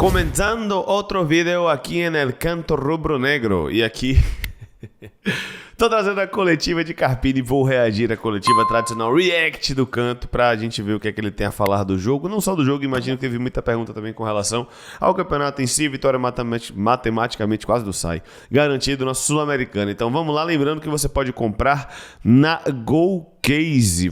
Comenzando otro video aqui en el canto rubro-negro. E aqui, tô trazendo a coletiva de Carpini. Vou reagir à coletiva tradicional react do canto pra gente ver o que é que ele tem a falar do jogo. Não só do jogo, imagino que teve muita pergunta também com relação ao campeonato em si. Vitória matematicamente quase do SAI. Garantido na Sul-Americana. Então vamos lá, lembrando que você pode comprar na GoCase.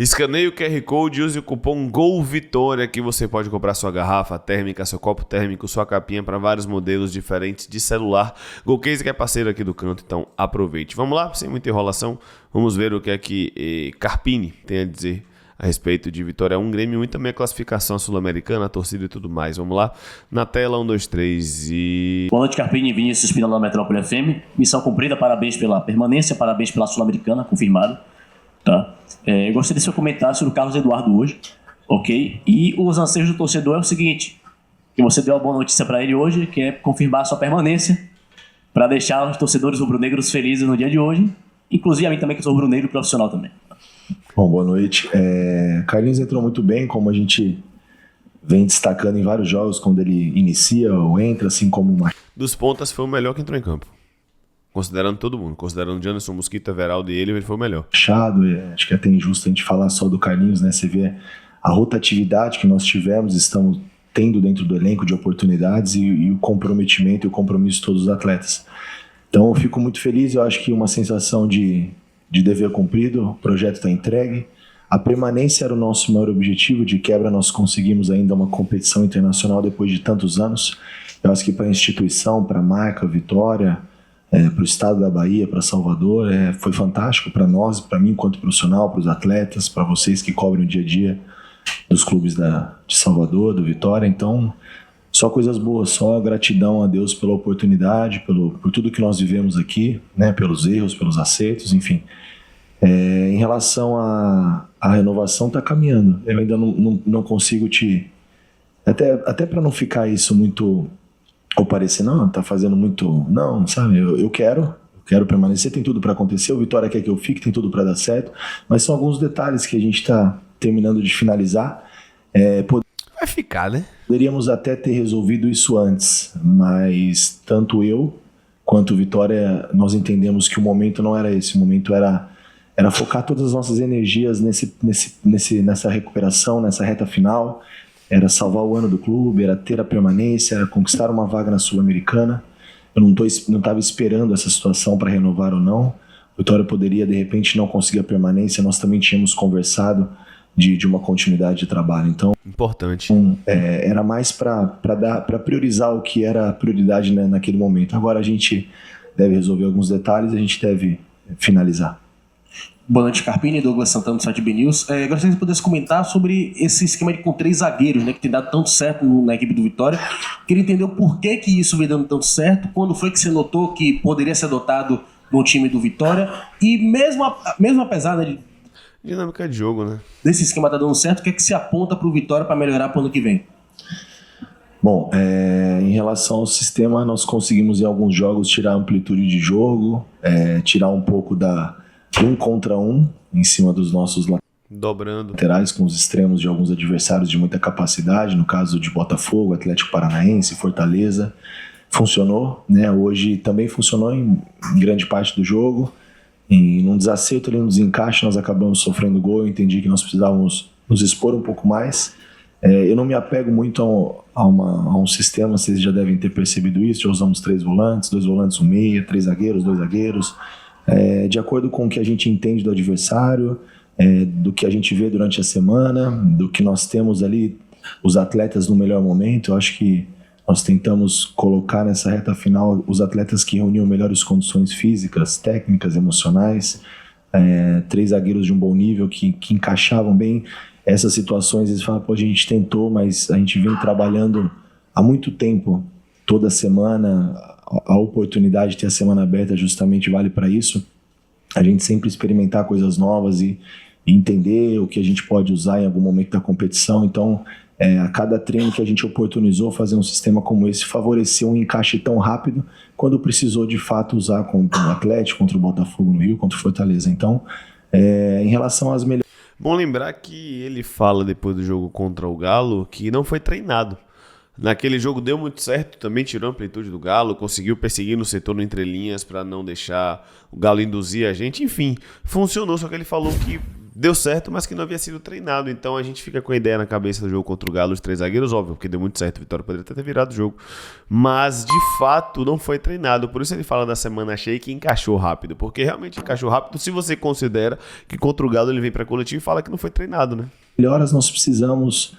Escaneie o QR Code e use o cupom GOLVITORIA que você pode comprar sua garrafa térmica, seu copo térmico, sua capinha para vários modelos diferentes de celular. GoCase que é parceiro aqui do canto, então aproveite. Vamos lá, sem muita enrolação, vamos ver o que é que Carpini tem a dizer a respeito de Vitória 1, Grêmio 1 e também a classificação sul-americana, a torcida e tudo mais. Vamos lá, na tela, 1, 2, 3 e... Boa noite, Carpini e Vinícius Pina da Metrópole FM. Missão cumprida, parabéns pela permanência, parabéns pela Sul-Americana, confirmado. Tá? Eu gostaria de seu comentário sobre o Carlos Eduardo hoje, ok? E os anseios do torcedor é o seguinte, que você deu uma boa notícia para ele hoje, que é confirmar a sua permanência, para deixar os torcedores rubro-negros felizes no dia de hoje, inclusive a mim também, que sou rubro-negro profissional também. Bom, boa noite. Carlinhos entrou muito bem, como a gente vem destacando em vários jogos, quando ele inicia ou entra, assim como uma... Dos pontas foi o melhor que entrou em campo. Considerando todo mundo, considerando Janderson, Mosquito, Everaldo e ele foi o melhor. Fechado, acho que é até injusto a gente falar só do Carlinhos, né? Você vê a rotatividade que nós tivemos, estamos tendo dentro do elenco de oportunidades e o comprometimento e o compromisso de todos os atletas. Então eu fico muito feliz, eu acho que uma sensação de dever cumprido, o projeto está entregue. A permanência era o nosso maior objetivo, de quebra nós conseguimos ainda uma competição internacional depois de tantos anos. Eu acho que para a instituição, para a marca, Vitória... para o estado da Bahia, para Salvador, foi fantástico para nós, para mim enquanto profissional, para os atletas, para vocês que cobrem o dia a dia dos clubes de Salvador, do Vitória. Então, só coisas boas, só gratidão a Deus pela oportunidade, por tudo que nós vivemos aqui, né, pelos erros, pelos acertos, enfim. Em relação à renovação, está caminhando. Eu ainda não consigo até para não ficar isso muito... ou parecer, não, tá fazendo muito... Não, sabe, eu quero permanecer, tem tudo para acontecer, o Vitória quer que eu fique, tem tudo para dar certo, mas são alguns detalhes que a gente está terminando de finalizar. Vai ficar, né? Poderíamos até ter resolvido isso antes, mas tanto eu quanto o Vitória, nós entendemos que o momento não era esse, o momento era focar todas as nossas energias nessa recuperação, nessa reta final. Era salvar o ano do clube, era ter a permanência, era conquistar uma vaga na Sul-Americana. Eu não estava esperando essa situação para renovar ou não. O Vitória poderia, de repente, não conseguir a permanência. Nós também tínhamos conversado de uma continuidade de trabalho. Então, importante. Era mais para priorizar o que era a prioridade, né, naquele momento. Agora a gente deve resolver alguns detalhes e a gente deve finalizar. Boa noite, Carpini, Douglas Santana do site BNews. Gostaria que você pudesse comentar sobre esse esquema com 3 zagueiros, né, que tem dado tanto certo na equipe do Vitória. Queria entender o porquê que isso vem dando tanto certo, quando foi que você notou que poderia ser adotado no time do Vitória, e mesmo apesar, né, dinâmica de jogo, né? Desse esquema tá dando certo, o que é que se aponta para o Vitória para melhorar para o ano que vem? Bom, em relação ao sistema, nós conseguimos em alguns jogos tirar a amplitude de jogo, tirar um pouco da 1 contra 1 em cima dos nossos laterais, com os extremos de alguns adversários de muita capacidade, no caso de Botafogo, Atlético Paranaense, Fortaleza. Funcionou, né? Hoje também funcionou em grande parte do jogo. E num desacerto ali, no desencaixe, nós acabamos sofrendo gol. Eu entendi que nós precisávamos nos expor um pouco mais. Eu não me apego muito a um sistema, vocês já devem ter percebido isso. Já usamos 3 volantes, 2 volantes, 1 meia, 3 zagueiros, 2 zagueiros. De acordo com o que a gente entende do adversário, do que a gente vê durante a semana, do que nós temos ali, os atletas no melhor momento. Eu acho que nós tentamos colocar nessa reta final os atletas que reuniam melhores condições físicas, técnicas, emocionais, 3 zagueiros de um bom nível que encaixavam bem essas situações. Eles falam, pô, a gente tentou, mas a gente vem trabalhando há muito tempo, toda semana. A oportunidade de ter a semana aberta justamente vale para isso. A gente sempre experimentar coisas novas e entender o que a gente pode usar em algum momento da competição. Então, a cada treino que a gente oportunizou fazer um sistema como esse, favoreceu um encaixe tão rápido quando precisou de fato usar contra o Atlético, contra o Botafogo no Rio, contra o Fortaleza. Então, em relação às melhores... Bom lembrar que ele fala depois do jogo contra o Galo que não foi treinado. Naquele jogo deu muito certo, também tirou a amplitude do Galo, conseguiu perseguir no setor no entrelinhas para não deixar o Galo induzir a gente. Enfim, funcionou, só que ele falou que deu certo, mas que não havia sido treinado. Então a gente fica com a ideia na cabeça do jogo contra o Galo, os 3 zagueiros, óbvio, porque deu muito certo, a Vitória poderia ter virado o jogo. Mas de fato não foi treinado, por isso ele fala da semana cheia que encaixou rápido, porque realmente encaixou rápido se você considera que contra o Galo ele vem para coletivo e fala que não foi treinado, né? Melhoras nós precisamos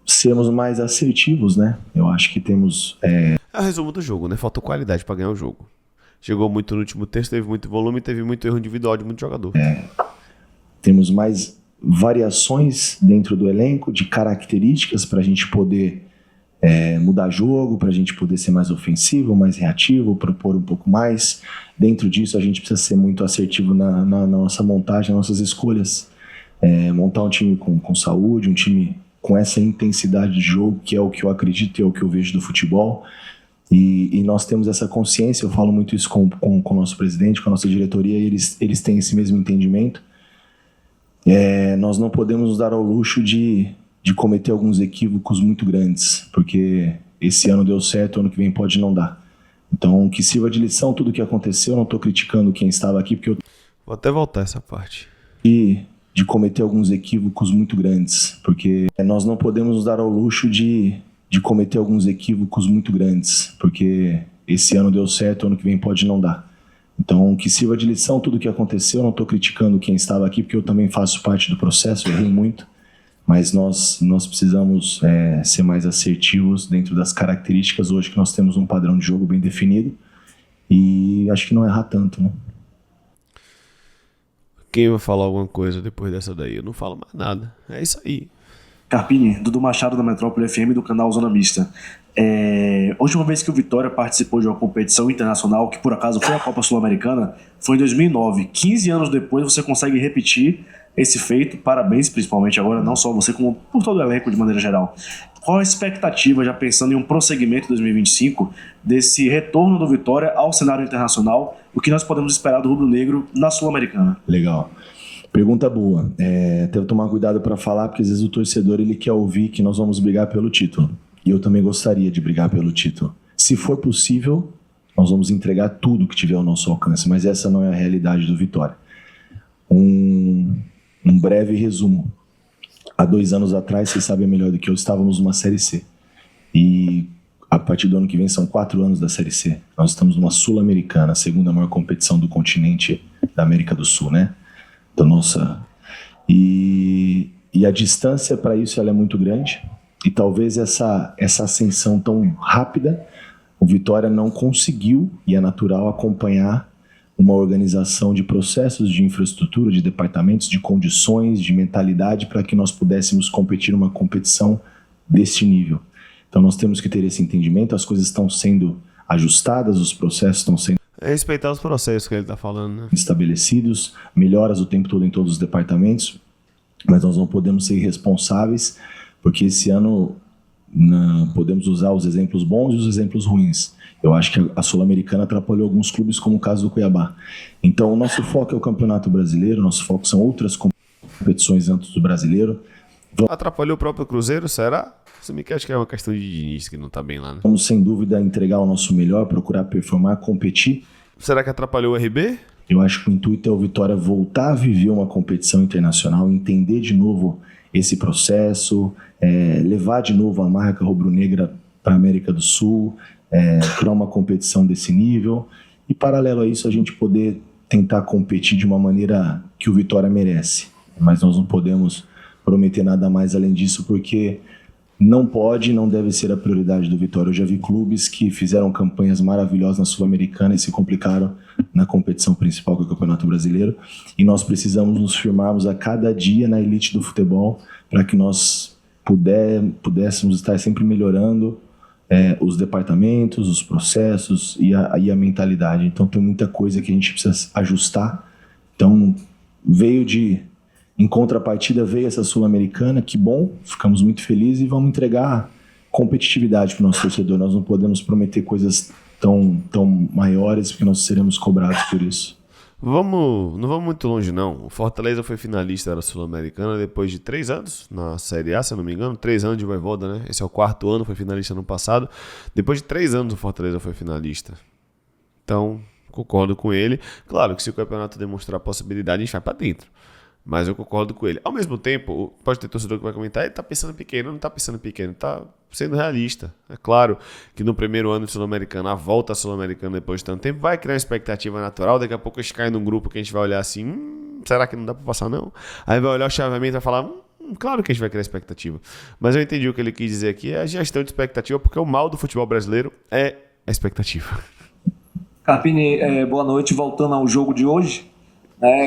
sermos mais assertivos, né? Eu acho que temos... É o resumo do jogo, né? Faltou qualidade para ganhar o jogo. Chegou muito no último terço, teve muito volume, teve muito erro individual de muito jogador. Temos mais variações dentro do elenco, de características para a gente poder mudar jogo, para a gente poder ser mais ofensivo, mais reativo, propor um pouco mais. Dentro disso, a gente precisa ser muito assertivo na nossa montagem, nas nossas escolhas. Montar um time com saúde, um time com essa intensidade de jogo, que é o que eu acredito e é o que eu vejo do futebol. E nós temos essa consciência, eu falo muito isso com o nosso presidente, com a nossa diretoria, e eles têm esse mesmo entendimento. Nós não podemos nos dar ao luxo de cometer alguns equívocos muito grandes, porque esse ano deu certo, ano que vem pode não dar. Então, que sirva de lição tudo o que aconteceu, eu não estou criticando quem estava aqui, porque eu... Vou até voltar essa parte. De cometer alguns equívocos muito grandes, porque nós não podemos nos dar ao luxo de cometer alguns equívocos muito grandes, porque esse ano deu certo, ano que vem pode não dar. Então, que sirva de lição tudo o que aconteceu, eu não estou criticando quem estava aqui, porque eu também faço parte do processo, eu errei muito, mas nós precisamos ser mais assertivos dentro das características hoje que nós temos um padrão de jogo bem definido, e acho que não errar tanto, né? Quem vai falar alguma coisa depois dessa daí? Eu não falo mais nada. É isso aí. Carpini, Dudu Machado da Metrópole FM do canal Zona Mista. A última vez que o Vitória participou de uma competição internacional, que por acaso foi a Copa Sul-Americana, foi em 2009. 15 anos depois você consegue repetir esse feito. Parabéns, principalmente agora, não só você, como por todo o elenco de maneira geral. Qual a expectativa, já pensando em um prosseguimento em 2025, desse retorno do Vitória ao cenário internacional? O que nós podemos esperar do rubro-negro na Sul-Americana? Legal. Pergunta boa. Tenho que tomar cuidado para falar, porque às vezes o torcedor ele quer ouvir que nós vamos brigar pelo título. E eu também gostaria de brigar pelo título. Se for possível, nós vamos entregar tudo que tiver ao nosso alcance, mas essa não é a realidade do Vitória. Um breve resumo. Há 2 anos atrás, vocês sabem melhor do que eu, estávamos numa Série C. E a partir do ano que vem são 4 anos da Série C. Nós estamos numa Sul-Americana, a segunda maior competição do continente da América do Sul, né? Da nossa... E a distância para isso ela é muito grande. E talvez essa ascensão tão rápida, o Vitória não conseguiu, e é natural, acompanhar uma organização de processos, de infraestrutura, de departamentos, de condições, de mentalidade para que nós pudéssemos competir numa competição deste nível. Então nós temos que ter esse entendimento, as coisas estão sendo ajustadas, os processos estão sendo respeitar os processos que ele está falando, né? estabelecidos, melhoras o tempo todo em todos os departamentos, mas nós não podemos ser irresponsáveis, porque esse ano podemos usar os exemplos bons e os exemplos ruins. Eu acho que a Sul-Americana atrapalhou alguns clubes, como o caso do Cuiabá. Então, o nosso foco é o Campeonato Brasileiro, nosso foco são outras competições antes do Brasileiro. Atrapalhou o próprio Cruzeiro, será? Você me acha que é uma questão de Diniz, que não tá bem lá, né? Vamos, sem dúvida, entregar o nosso melhor, procurar performar, competir. Será que atrapalhou o RB? Eu acho que o intuito é o Vitória voltar a viver uma competição internacional, entender de novo esse processo, levar de novo a marca rubro-negra para a América do Sul, criar uma competição desse nível e, paralelo a isso, a gente poder tentar competir de uma maneira que o Vitória merece. Mas nós não podemos prometer nada mais além disso, porque não pode e não deve ser a prioridade do Vitória. Eu já vi clubes que fizeram campanhas maravilhosas na Sul-Americana e se complicaram na competição principal, que é o Campeonato Brasileiro, e nós precisamos nos firmarmos a cada dia na elite do futebol para que nós pudéssemos estar sempre melhorando os departamentos, os processos e a mentalidade. Então tem muita coisa que a gente precisa ajustar. Então em contrapartida veio essa Sul-Americana, que bom, ficamos muito felizes e vamos entregar competitividade para o nosso torcedor. Nós não podemos prometer coisas tão maiores, porque nós seremos cobrados por isso. Não vamos muito longe, não. O Fortaleza foi finalista da Sul-Americana depois de 3 anos na Série A, se eu não me engano. 3 anos de Vojvoda, né? Esse é o 4º ano, foi finalista no passado. Depois de 3 anos o Fortaleza foi finalista. Então, concordo com ele. Claro que se o campeonato demonstrar a possibilidade, a gente vai pra dentro. Mas eu concordo com ele. Ao mesmo tempo, pode ter torcedor que vai comentar, ele tá pensando pequeno, não tá pensando pequeno, tá sendo realista. É claro que no primeiro ano de Sul-Americana, a volta à Sul-Americana depois de tanto tempo, vai criar uma expectativa natural, daqui a pouco a gente cai num grupo que a gente vai olhar assim, será que não dá pra passar não? Aí vai olhar o chaveamento e vai falar, claro que a gente vai criar expectativa. Mas eu entendi o que ele quis dizer aqui, é a gestão de expectativa, porque o mal do futebol brasileiro é a expectativa. Carpini, boa noite. Voltando ao jogo de hoje,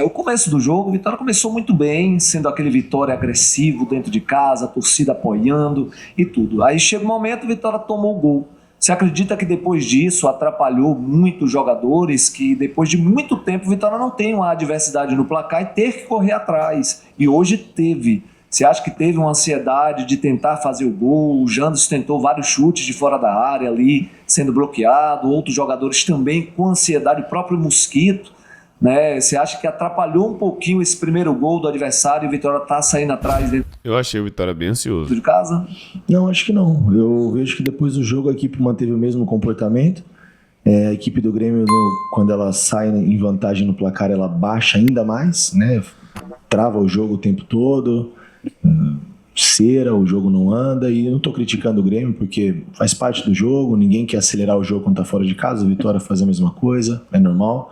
o começo do jogo, o Vitória começou muito bem, sendo aquele Vitória agressivo dentro de casa, a torcida apoiando e tudo. Aí chega um momento, o Vitória tomou o gol. Você acredita que depois disso atrapalhou muitos jogadores, que depois de muito tempo o Vitória não tem uma adversidade no placar e ter que correr atrás. E hoje teve. Você acha que teve uma ansiedade de tentar fazer o gol? O Janderson tentou vários chutes de fora da área ali, sendo bloqueado. Outros jogadores também com ansiedade, o próprio Mosquito. Né? Você acha que atrapalhou um pouquinho esse primeiro gol do adversário e o Vitória tá saindo atrás dentro Eu achei o Vitória bem ansioso. de casa? Não, acho que não. Eu vejo que depois do jogo a equipe manteve o mesmo comportamento. A equipe do Grêmio, quando ela sai em vantagem no placar, ela baixa ainda mais, né? Trava o jogo o tempo todo, cera, o jogo não anda. E eu não estou criticando o Grêmio porque faz parte do jogo, ninguém quer acelerar o jogo quando está fora de casa, o Vitória faz a mesma coisa, é normal.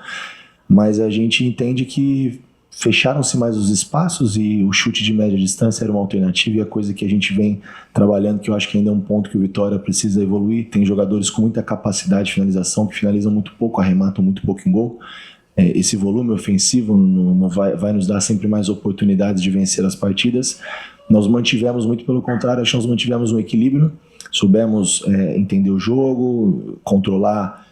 Mas a gente entende que fecharam-se mais os espaços e o chute de média distância era uma alternativa e a coisa que a gente vem trabalhando, que eu acho que ainda é um ponto que o Vitória precisa evoluir. Tem jogadores com muita capacidade de finalização que finalizam muito pouco, arrematam muito pouco em gol. Esse volume ofensivo vai nos dar sempre mais oportunidades de vencer as partidas. Nós mantivemos, muito pelo contrário, acho que nós mantivemos um equilíbrio, soubemos entender o jogo, controlar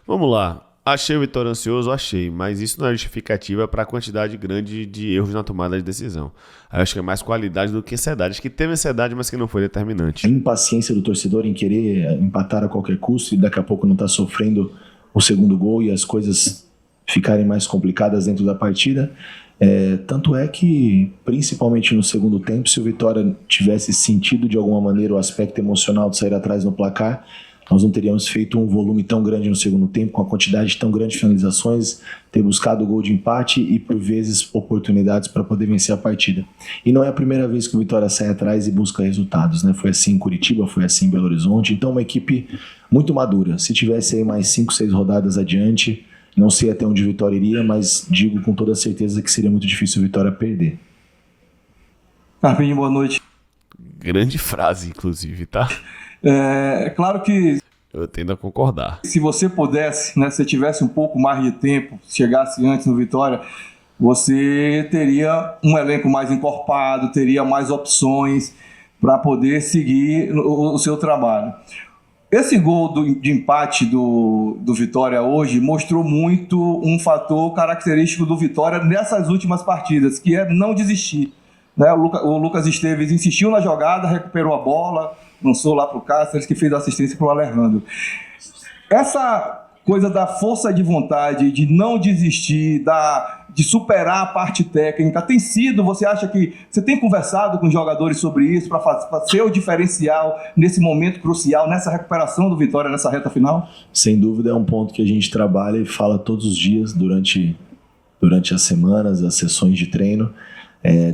Vamos lá. Achei o Vitória ansioso, achei, mas isso não é justificativa para a quantidade grande de erros na tomada de decisão. Aí acho que é mais qualidade do que ansiedade. Acho que teve ansiedade, mas que não foi determinante. A impaciência do torcedor em querer empatar a qualquer custo e daqui a pouco não estar sofrendo o segundo gol e as coisas ficarem mais complicadas dentro da partida. Tanto é que, principalmente no segundo tempo, se o Vitória tivesse sentido de alguma maneira o aspecto emocional de sair atrás no placar, nós não teríamos feito um volume tão grande no segundo tempo, com a quantidade tão grande de finalizações, ter buscado o gol de empate e, por vezes, oportunidades para poder vencer a partida. E não é a primeira vez que o Vitória sai atrás e busca resultados, né? Foi assim em Curitiba, foi assim em Belo Horizonte. Então, uma equipe muito madura. Se tivesse aí mais 5, 6 rodadas adiante, não sei até onde o Vitória iria, mas digo com toda certeza que seria muito difícil o Vitória perder. Carpinho, boa noite. Grande frase, inclusive, tá? É claro que Eu tendo a concordar. se você pudesse, né, se tivesse um pouco mais de tempo, chegasse antes no Vitória, você teria um elenco mais encorpado, teria mais opções para poder seguir o seu trabalho. Esse gol de empate do Vitória hoje mostrou muito um fator característico do Vitória nessas últimas partidas, que é não desistir. Né? O Lucas Esteves insistiu na jogada, recuperou a bola, lançou lá para o Cáceres, que fez a assistência para o Alejandro. Essa coisa da força de vontade, de não desistir, de superar a parte técnica, tem sido, você acha que... Você tem conversado com os jogadores sobre isso, para ser o diferencial nesse momento crucial, nessa recuperação do Vitória, nessa reta final? Sem dúvida é um ponto que a gente trabalha e fala todos os dias durante as semanas, as sessões de treino,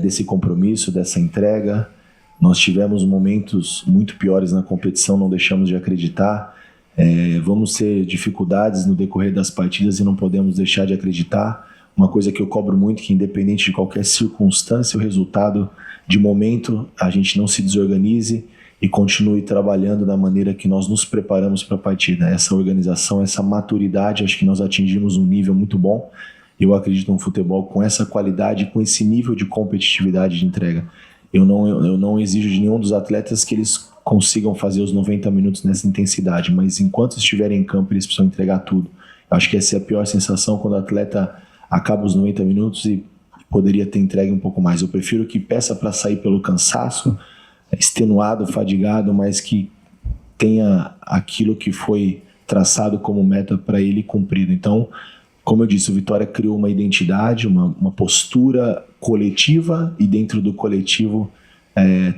desse compromisso, dessa entrega. Nós tivemos momentos muito piores na competição, não deixamos de acreditar. Vamos ter dificuldades no decorrer das partidas e não podemos deixar de acreditar. Uma coisa que eu cobro muito, que independente de qualquer circunstância, o resultado de momento, a gente não se desorganize e continue trabalhando da maneira que nós nos preparamos para a partida. Essa organização, essa maturidade, acho que nós atingimos um nível muito bom. Eu acredito no futebol com essa qualidade, com esse nível de competitividade de entrega. Eu não exijo de nenhum dos atletas que eles consigam fazer os 90 minutos nessa intensidade, mas enquanto estiverem em campo, eles precisam entregar tudo. Eu acho que essa é a pior sensação, quando o atleta acaba os 90 minutos e poderia ter entregue um pouco mais. Eu prefiro que peça para sair pelo cansaço, extenuado, fadigado, mas que tenha aquilo que foi traçado como meta para ele cumprido. Então, como eu disse, o Vitória criou uma identidade, uma postura coletiva e dentro do coletivo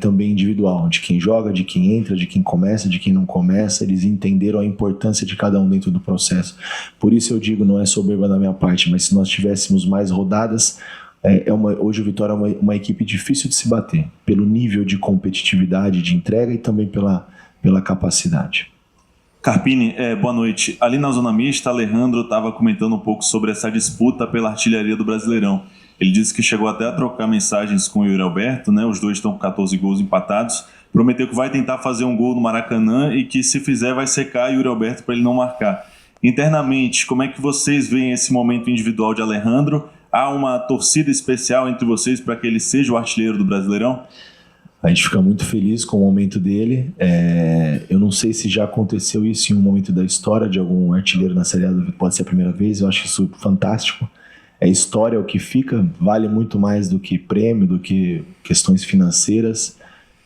também individual, de quem joga, de quem entra, de quem começa, de quem não começa. Eles entenderam a importância de cada um dentro do processo. Por isso eu digo, não é soberba da minha parte, mas se nós tivéssemos mais rodadas, hoje o Vitória é uma equipe difícil de se bater, pelo nível de competitividade, de entrega e também pela capacidade. Carpini, boa noite. Ali na Zona Mista, Alejandro estava comentando um pouco sobre essa disputa pela artilharia do Brasileirão. Ele disse que chegou até a trocar mensagens com o Yuri Alberto, né? Os dois estão com 14 gols empatados. Prometeu que vai tentar fazer um gol no Maracanã e que, se fizer, vai secar Yuri Alberto para ele não marcar. Internamente, como é que vocês veem esse momento individual de Alejandro? Há uma torcida especial entre vocês para que ele seja o artilheiro do Brasileirão? A gente fica muito feliz com o momento dele. Eu não sei se já aconteceu isso em um momento da história de algum artilheiro na Série A, pode ser a primeira vez. Eu acho isso fantástico. É história o que fica, vale muito mais do que prêmio, do que questões financeiras.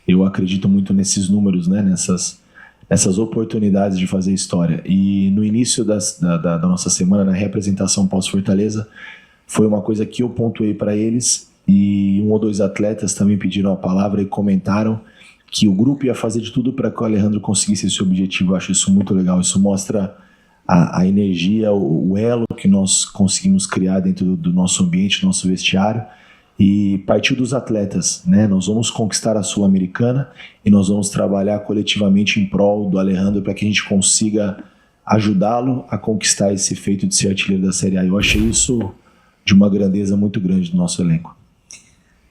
Eu acredito muito nesses números, né? Nessas oportunidades de fazer história. E no início da nossa semana, na representação pós-Fortaleza, foi uma coisa que eu pontuei para eles, e um ou dois atletas também pediram a palavra e comentaram que o grupo ia fazer de tudo para que o Alejandro conseguisse esse objetivo. Eu acho isso muito legal. Isso mostra a energia, o elo que nós conseguimos criar dentro do nosso ambiente, do nosso vestiário, e partiu dos atletas, né? Nós vamos conquistar a Sul-Americana e nós vamos trabalhar coletivamente em prol do Alejandro para que a gente consiga ajudá-lo a conquistar esse feito de ser artilheiro da Série A. Eu achei isso de uma grandeza muito grande do nosso elenco.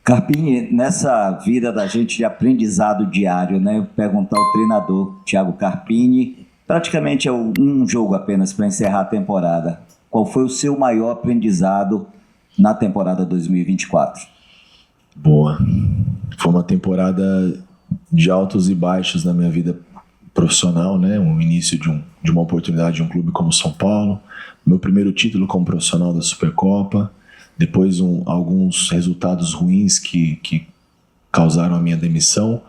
Carpini, nessa vida da gente de aprendizado diário, né? Perguntar ao treinador Thiago Carpini, praticamente é um jogo apenas para encerrar a temporada. Qual foi o seu maior aprendizado na temporada 2024? Boa. Foi uma temporada de altos e baixos na minha vida profissional, né? O início de uma oportunidade de um clube como São Paulo, meu primeiro título como profissional da Supercopa, depois alguns resultados ruins que causaram a minha demissão,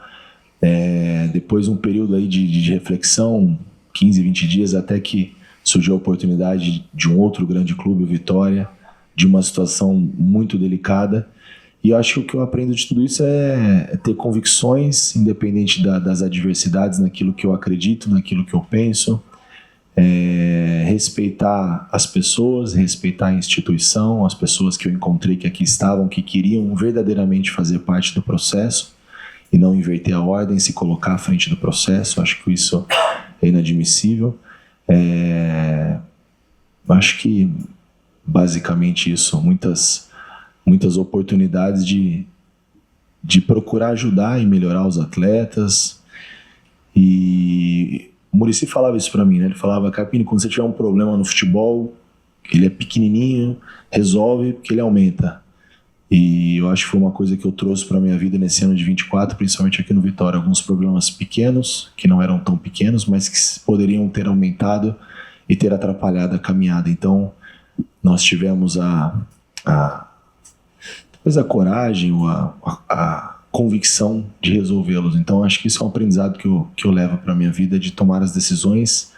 depois um período aí de reflexão, 15, 20 dias, até que surgiu a oportunidade de um outro grande clube, o Vitória, de uma situação muito delicada. E eu acho que o que eu aprendo de tudo isso é ter convicções, independente das adversidades, naquilo que eu acredito, naquilo que eu penso, respeitar as pessoas, respeitar a instituição, as pessoas que eu encontrei que aqui estavam, que queriam verdadeiramente fazer parte do processo e não inverter a ordem, se colocar à frente do processo. Acho que isso é inadmissível. Acho que basicamente isso, muitas oportunidades de procurar ajudar e melhorar os atletas. E o Muricy falava isso pra mim, né? Ele falava: Carpini, quando você tiver um problema no futebol, ele é pequenininho, resolve, porque ele aumenta. E eu acho que foi uma coisa que eu trouxe pra minha vida nesse ano de 24, principalmente aqui no Vitória. Alguns problemas pequenos, que não eram tão pequenos, mas que poderiam ter aumentado e ter atrapalhado a caminhada. Então, nós tivemos talvez a coragem ou a convicção de resolvê-los. Então, acho que isso é um aprendizado que eu levo para a minha vida, de tomar as decisões,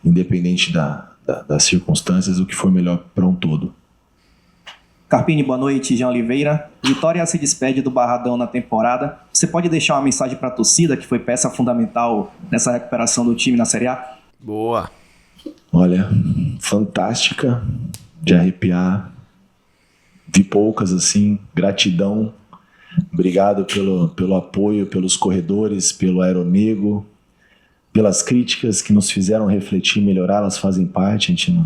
independente das circunstâncias, o que for melhor para um todo. Carpini, boa noite. Jean Oliveira. Vitória se despede do Barradão na temporada. Você pode deixar uma mensagem para a torcida, que foi peça fundamental nessa recuperação do time na Série A? Boa. Olha, fantástica, de arrepiar. Vi poucas assim. Gratidão. Obrigado pelo apoio, pelos corredores, pelo Aeronego, pelas críticas que nos fizeram refletir e melhorar. Elas fazem parte. A gente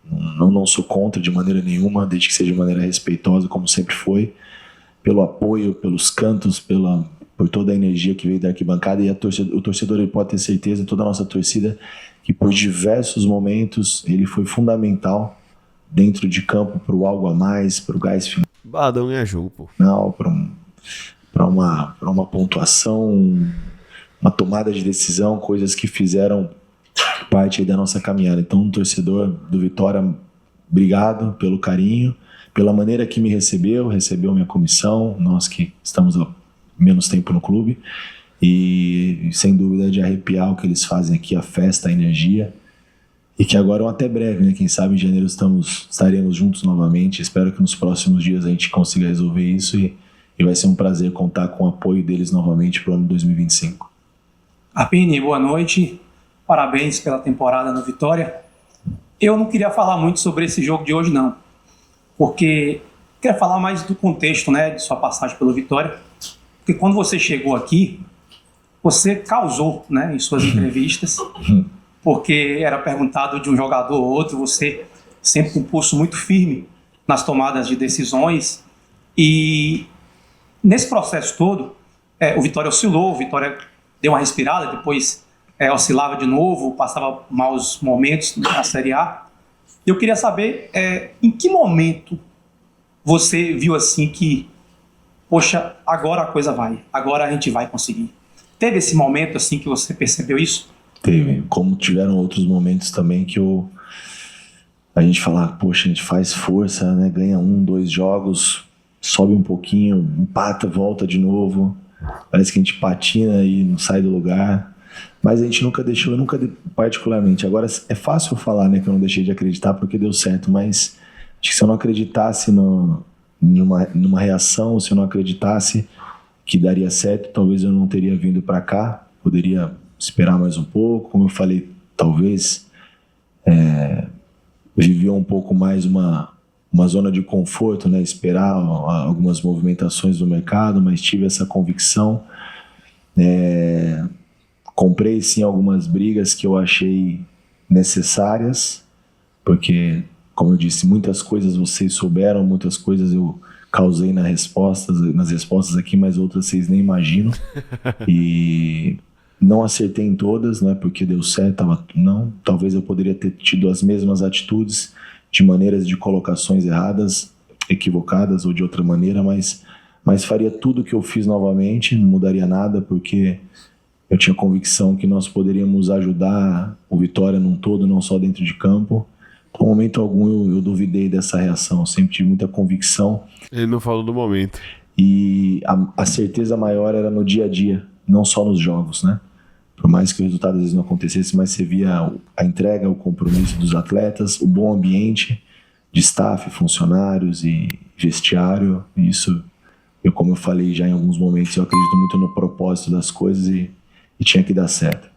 não sou contra de maneira nenhuma, desde que seja de maneira respeitosa, como sempre foi. Pelo apoio, pelos cantos, por toda a energia que veio da arquibancada. E o torcedor, ele pode ter certeza, toda a nossa torcida, que por diversos momentos ele foi fundamental dentro de campo para o algo a mais, para o gás final. Barradão ganha jogo, pô. Para uma pontuação, uma tomada de decisão, coisas que fizeram parte aí da nossa caminhada. Então, torcedor do Vitória, obrigado pelo carinho, pela maneira que me recebeu minha comissão, nós que estamos há menos tempo no clube, e sem dúvida de arrepiar o que eles fazem aqui, a festa, a energia. E que agora é um até breve, né? Quem sabe em janeiro estaremos juntos novamente. Espero que nos próximos dias a gente consiga resolver isso e vai ser um prazer contar com o apoio deles novamente para o ano 2025. Carpini, boa noite. Parabéns pela temporada no Vitória. Eu não queria falar muito sobre esse jogo de hoje, não. Porque eu queria falar mais do contexto, né, de sua passagem pelo Vitória. Porque quando você chegou aqui, você causou, né, em suas entrevistas, porque era perguntado de um jogador ou outro, você sempre com um pulso muito firme nas tomadas de decisões. E nesse processo todo, o Vitória oscilou, o Vitória deu uma respirada, depois oscilava de novo, passava maus momentos na Série A. Eu queria saber em que momento você viu assim que, poxa, agora a coisa vai, agora a gente vai conseguir. Teve esse momento assim que você percebeu isso? Teve, como tiveram outros momentos também que a gente fala, poxa, a gente faz força, né? Ganha 1, 2 jogos, sobe um pouquinho, empata, volta de novo, parece que a gente patina e não sai do lugar, mas a gente nunca deixou, eu nunca particularmente, agora é fácil falar, né, que eu não deixei de acreditar porque deu certo, mas acho que se eu não acreditasse numa reação, se eu não acreditasse que daria certo, talvez eu não teria vindo para cá, poderia esperar mais um pouco, como eu falei, talvez viver um pouco mais uma zona de conforto, né? Esperar algumas movimentações do mercado, mas tive essa convicção. Comprei sim algumas brigas que eu achei necessárias, porque, como eu disse, muitas coisas vocês souberam, muitas coisas eu causei nas respostas aqui, mas outras vocês nem imaginam. E não acertei em todas, não é porque deu certo, talvez eu poderia ter tido as mesmas atitudes de maneiras de colocações erradas, equivocadas ou de outra maneira, mas faria tudo que eu fiz novamente, não mudaria nada, porque eu tinha convicção que nós poderíamos ajudar o Vitória num todo, não só dentro de campo. Em momento algum eu duvidei dessa reação, sempre tive muita convicção. Ele não falou do momento. E a certeza maior era no dia a dia, não só nos jogos, né? Por mais que o resultado às vezes não acontecesse, mas você via a entrega, o compromisso dos atletas, o bom ambiente de staff, funcionários e vestiário. Isso, como eu falei já em alguns momentos, eu acredito muito no propósito das coisas e tinha que dar certo.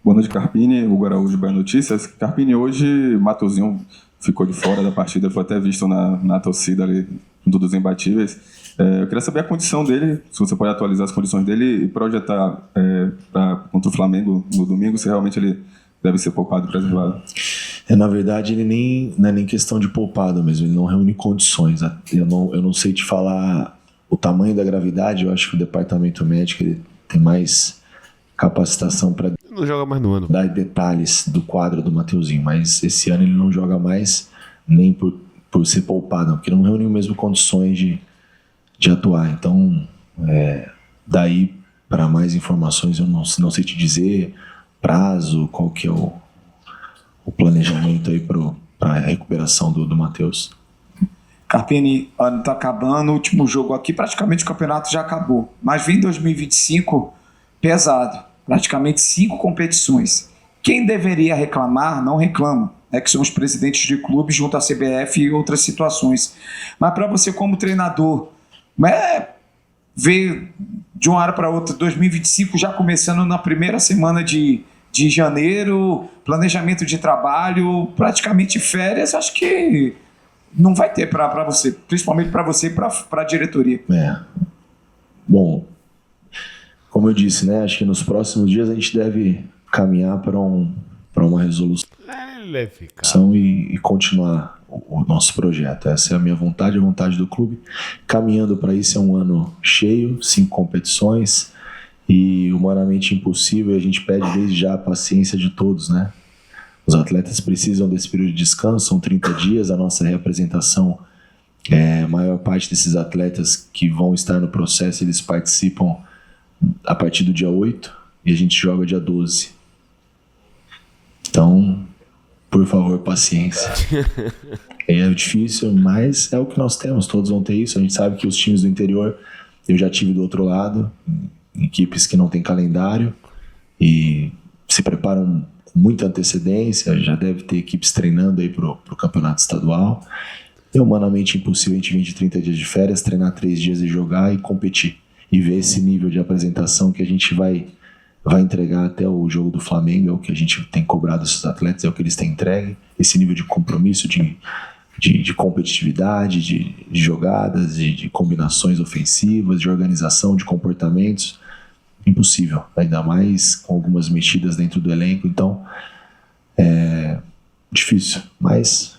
Boa noite, Carpini. Hugo Araújo, Bahia Notícias. Carpini, hoje Matheusinho ficou de fora da partida, foi até visto na torcida ali, junto dos imbatíveis. Eu queria saber a condição dele, se você pode atualizar as condições dele e projetar contra o Flamengo no domingo, se realmente ele deve ser poupado e preservado. Na verdade, ele não é nem questão de poupado mesmo, ele não reúne condições. Eu não sei te falar o tamanho da gravidade, eu acho que o departamento médico ele tem mais capacitação para não joga mais no ano. Dar detalhes do quadro do Matheusinho, mas esse ano ele não joga mais nem por ser poupado, porque não reúne mesmo condições de atuar. Então, daí para mais informações eu não sei te dizer prazo, qual que é o planejamento aí para a recuperação do Matheus. Carpini, ano tá acabando, o último jogo aqui, praticamente o campeonato já acabou, mas vem 2025 pesado, praticamente 5 competições. Quem deveria reclamar, não reclama, que são os presidentes de clubes junto à CBF e outras situações. Mas para você como treinador, ver de uma hora para outra, 2025 já começando na primeira semana de janeiro, planejamento de trabalho, praticamente férias, acho que não vai ter para você, principalmente para você e para a diretoria. Bom, como eu disse, né, acho que nos próximos dias a gente deve caminhar para uma resolução e continuar o nosso projeto. Essa é a minha vontade, a vontade do clube. Caminhando para isso, é um ano cheio, 5 competições e humanamente impossível. A gente pede desde já a paciência de todos, né? Os atletas precisam desse período de descanso, são 30 dias. A nossa representação, a maior parte desses atletas que vão estar no processo, eles participam a partir do dia 8 e a gente joga dia 12. Então, por favor, paciência. É difícil, mas é o que nós temos, todos vão ter isso. A gente sabe que os times do interior, eu já tive do outro lado, equipes que não têm calendário e se preparam com muita antecedência, já deve ter equipes treinando aí pro campeonato estadual. É humanamente impossível a gente vir de 30 dias de férias, treinar 3 dias e jogar e competir. E ver esse nível de apresentação que a gente vai entregar até o jogo do Flamengo, é o que a gente tem cobrado desses atletas, é o que eles têm entregue. Esse nível de compromisso, de competitividade, de jogadas, de combinações ofensivas, de organização, de comportamentos. Impossível, ainda mais com algumas mexidas dentro do elenco. Então, é difícil, mas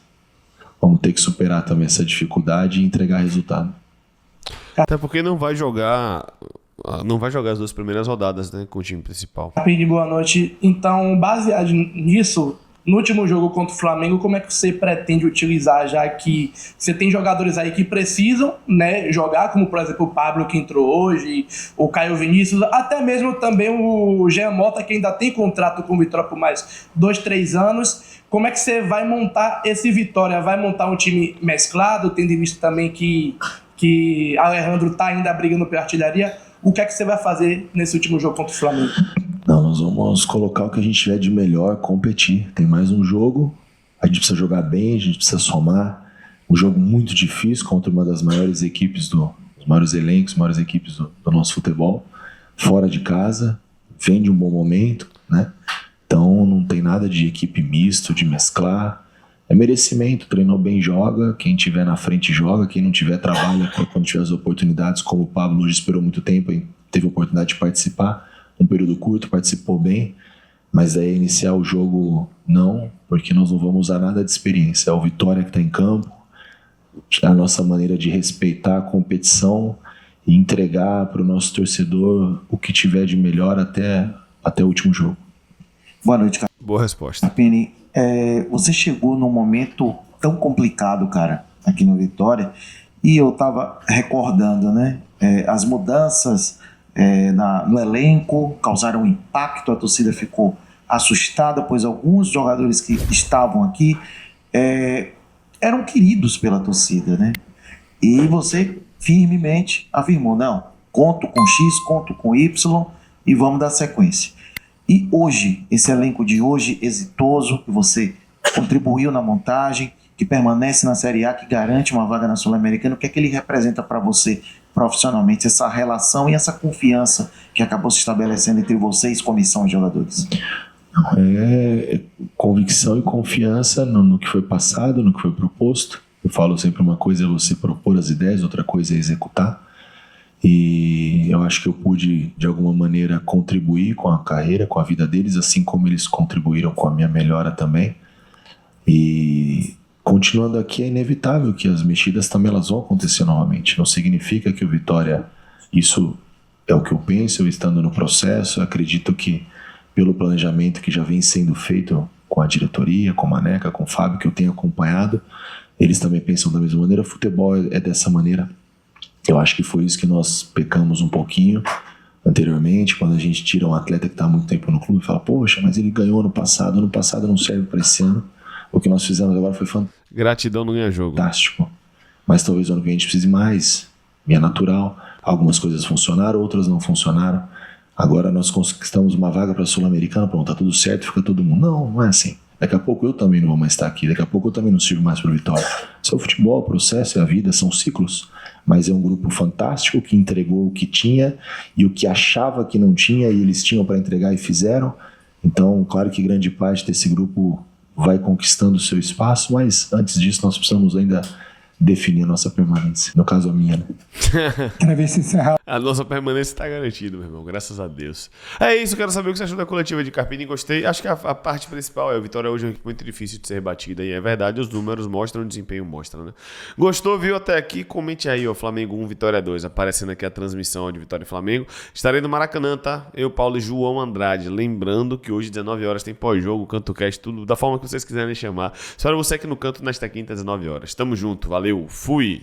vamos ter que superar também essa dificuldade e entregar resultado. Até porque não vai jogar as 2 primeiras rodadas, né, com o time principal. Carpini, boa noite. Então, baseado nisso, no último jogo contra o Flamengo, como é que você pretende utilizar, já que você tem jogadores aí que precisam, né, jogar, como por exemplo o Pablo que entrou hoje, o Caio Vinícius, até mesmo também o Jean Mota, que ainda tem contrato com o Vitória por mais 2, 3 anos. Como é que você vai montar esse Vitória? Vai montar um time mesclado, tendo em vista também que Alejandro está ainda brigando pela artilharia? O que é que você vai fazer nesse último jogo contra o Flamengo? Não, nós vamos colocar o que a gente tiver de melhor, competir. Tem mais um jogo, a gente precisa jogar bem, a gente precisa somar. Um jogo muito difícil contra uma das maiores equipes, os maiores elencos, as maiores equipes do nosso futebol. Fora de casa, vem de um bom momento, né? Então não tem nada de equipe misto, de mesclar. É merecimento, treinou bem, joga. Quem tiver na frente joga, quem não tiver trabalha quando tiver as oportunidades, como o Pablo hoje esperou muito tempo e teve a oportunidade de participar. Um período curto, participou bem, mas aí iniciar o jogo não, porque nós não vamos usar nada de experiência. É o Vitória que está em campo, a nossa maneira de respeitar a competição e entregar para o nosso torcedor o que tiver de melhor até o último jogo. Boa noite, cara. Boa resposta. Carpini, você chegou num momento tão complicado, cara, aqui no Vitória, e eu tava recordando, né, as mudanças no elenco causaram impacto, a torcida ficou assustada, pois alguns jogadores que estavam aqui eram queridos pela torcida, né? E você firmemente afirmou, não, conto com X, conto com Y e vamos dar sequência. E hoje, esse elenco de hoje exitoso, que você contribuiu na montagem, que permanece na Série A, que garante uma vaga na Sul-Americana, o que é que ele representa para você profissionalmente, essa relação e essa confiança que acabou se estabelecendo entre vocês, comissão e jogadores? É convicção e confiança no que foi passado, no que foi proposto. Eu falo sempre, uma coisa é você propor as ideias, outra coisa é executar. E eu acho que eu pude, de alguma maneira, contribuir com a carreira, com a vida deles, assim como eles contribuíram com a minha melhora também. E continuando aqui, é inevitável que as mexidas também elas vão acontecer novamente. Não significa que o Vitória, isso é o que eu penso, eu estando no processo, eu acredito que pelo planejamento que já vem sendo feito com a diretoria, com a Maneca, com o Fábio, que eu tenho acompanhado, eles também pensam da mesma maneira. Futebol é dessa maneira. Eu acho que foi isso que nós pecamos um pouquinho anteriormente, quando a gente tira um atleta que está há muito tempo no clube e fala, poxa, mas ele ganhou ano passado não serve para esse ano. O que nós fizemos agora foi fantástico. Gratidão não ganha jogo. Fantástico. Mas talvez o ano que a gente precise mais. E é natural. Algumas coisas funcionaram, outras não funcionaram. Agora nós conquistamos uma vaga para a Sul-Americana, pronto, tá tudo certo, fica todo mundo. Não é assim. Daqui a pouco eu também não vou mais estar aqui, daqui a pouco eu também não sirvo mais para o Vitória. Isso é o futebol, o processo, é a vida, são ciclos. Mas é um grupo fantástico que entregou o que tinha e o que achava que não tinha e eles tinham para entregar e fizeram. Então, claro que grande parte desse grupo vai conquistando o seu espaço, mas antes disso nós precisamos ainda definir a nossa permanência. No caso, a minha, né? A nossa permanência está garantida, meu irmão, graças a Deus. É isso, quero saber o que você achou da coletiva de Carpini. Gostei. Acho que a parte principal é o Vitória hoje é uma equipe muito difícil de ser rebatida, e é verdade, os números mostram, o desempenho mostra, né? Gostou, viu até aqui? Comente aí, ó, Flamengo 1, Vitória 2, aparecendo aqui a transmissão de Vitória e Flamengo. Estarei no Maracanã, tá? Eu, Paulo e João Andrade. Lembrando que hoje, 19 horas, tem pós-jogo, CantoCast, tudo da forma que vocês quiserem chamar. Espero você aqui no canto nesta quinta, 19 horas. Tamo junto, valeu, fui!